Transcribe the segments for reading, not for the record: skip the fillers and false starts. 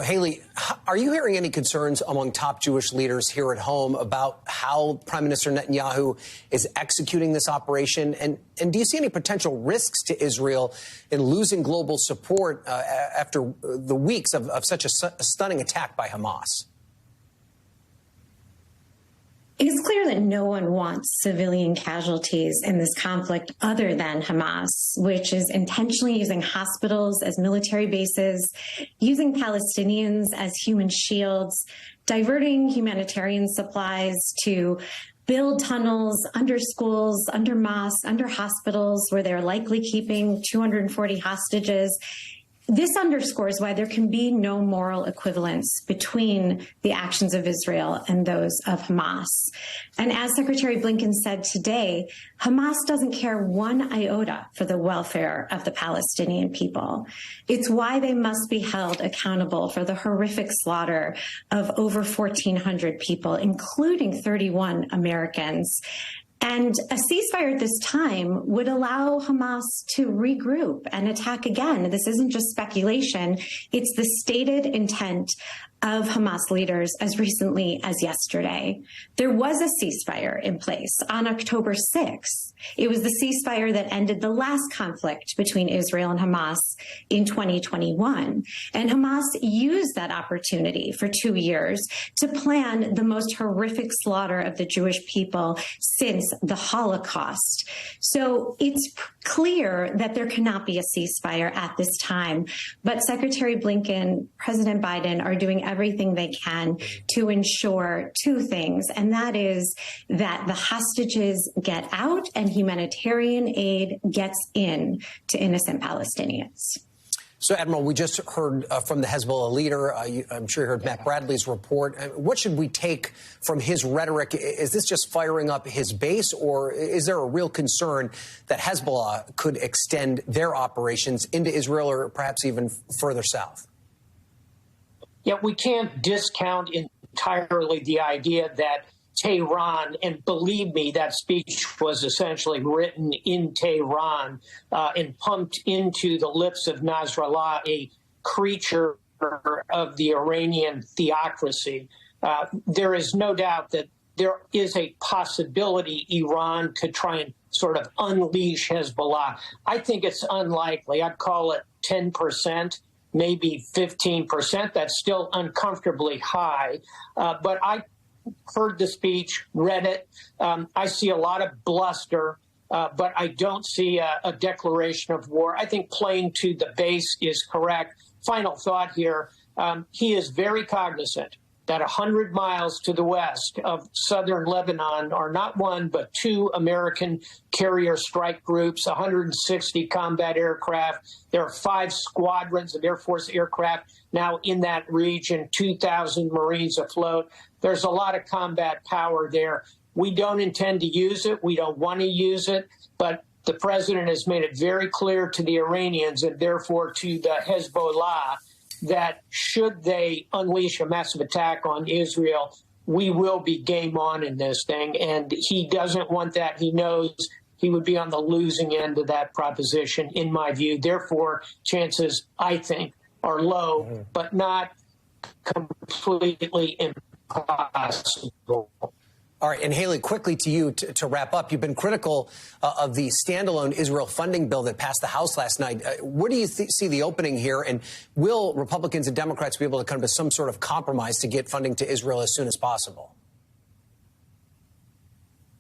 Halie, are you hearing any concerns among top Jewish leaders here at home about how Prime Minister Netanyahu is executing this operation? And do you see any potential risks to Israel in losing global support after the weeks of such a stunning attack by Hamas? It is clear that no one wants civilian casualties in this conflict other than Hamas, which is intentionally using hospitals as military bases, using Palestinians as human shields, diverting humanitarian supplies to build tunnels under schools, under mosques, under hospitals where they're likely keeping 240 hostages. This underscores why there can be no moral equivalence between the actions of Israel and those of Hamas. And as Secretary Blinken said today, Hamas doesn't care one iota for the welfare of the Palestinian people. It's why they must be held accountable for the horrific slaughter of over 1,400 people, including 31 Americans. And a ceasefire at this time would allow Hamas to regroup and attack again. This isn't just speculation. It's the stated intent of Hamas leaders as recently as yesterday. There was a ceasefire in place on October 6th. It was the ceasefire that ended the last conflict between Israel and Hamas in 2021. And Hamas used that opportunity for 2 years to plan the most horrific slaughter of the Jewish people since the Holocaust. So it's clear that there cannot be a ceasefire at this time. But Secretary Blinken, President Biden are doing everything they can to ensure two things, and that is that the hostages get out and humanitarian aid gets in to innocent Palestinians. So, Admiral, we just heard from the Hezbollah leader. I'm sure you heard Matt Bradley's report. What should we take from his rhetoric? Is this just firing up his base, or is there a real concern that Hezbollah could extend their operations into Israel or perhaps even further south? Yeah, we can't discount entirely the idea that Tehran, and believe me, that speech was essentially written in Tehran and pumped into the lips of Nasrallah, a creature of the Iranian theocracy. There is no doubt that there is a possibility Iran could try and sort of unleash Hezbollah. I think it's unlikely. I'd call it 10%. Maybe 15%. That's still uncomfortably high. But I heard the speech, read it. I see a lot of bluster, but I don't see a declaration of war. I think playing to the base is correct. Final thought here. He is very cognizant that 100 miles to the west of southern Lebanon are not one, but two American carrier strike groups, 160 combat aircraft. There are 5 squadrons of Air Force aircraft now in that region, 2,000 Marines afloat. There's a lot of combat power there. We don't intend to use it. We don't want to use it. But the president has made it very clear to the Iranians and therefore to the Hezbollah that should they unleash a massive attack on Israel, we will be game on in this thing. And he doesn't want that. He knows he would be on the losing end of that proposition, in my view. Therefore, chances, I think, are low, but not completely impossible. All right, and Halie, quickly to you to wrap up. You've been critical of the standalone Israel funding bill that passed the House last night. Where do you see the opening here, and will Republicans and Democrats be able to come to some sort of compromise to get funding to Israel as soon as possible?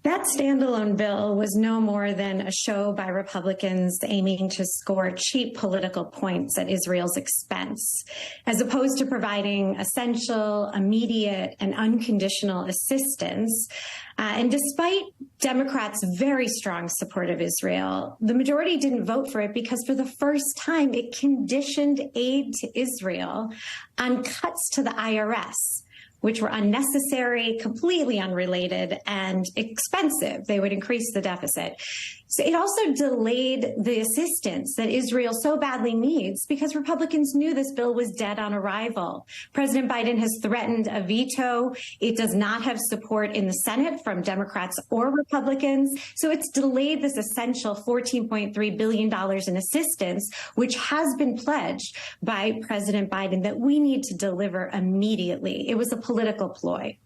That standalone bill was no more than a show by Republicans aiming to score cheap political points at Israel's expense, as opposed to providing essential, immediate, and unconditional assistance. And despite Democrats' very strong support of Israel, the majority didn't vote for it because for the first time it conditioned aid to Israel on cuts to the IRS, which were unnecessary, completely unrelated, and expensive. They would increase the deficit. So it also delayed the assistance that Israel so badly needs because Republicans knew this bill was dead on arrival. President Biden has threatened a veto. It does not have support in the Senate from Democrats or Republicans. So it's delayed this essential $14.3 billion in assistance, which has been pledged by President Biden that we need to deliver immediately. It was a political ploy.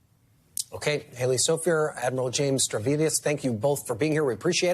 Okay, Halie Soifer, Admiral James Stavridis, thank you both for being here. We appreciate it.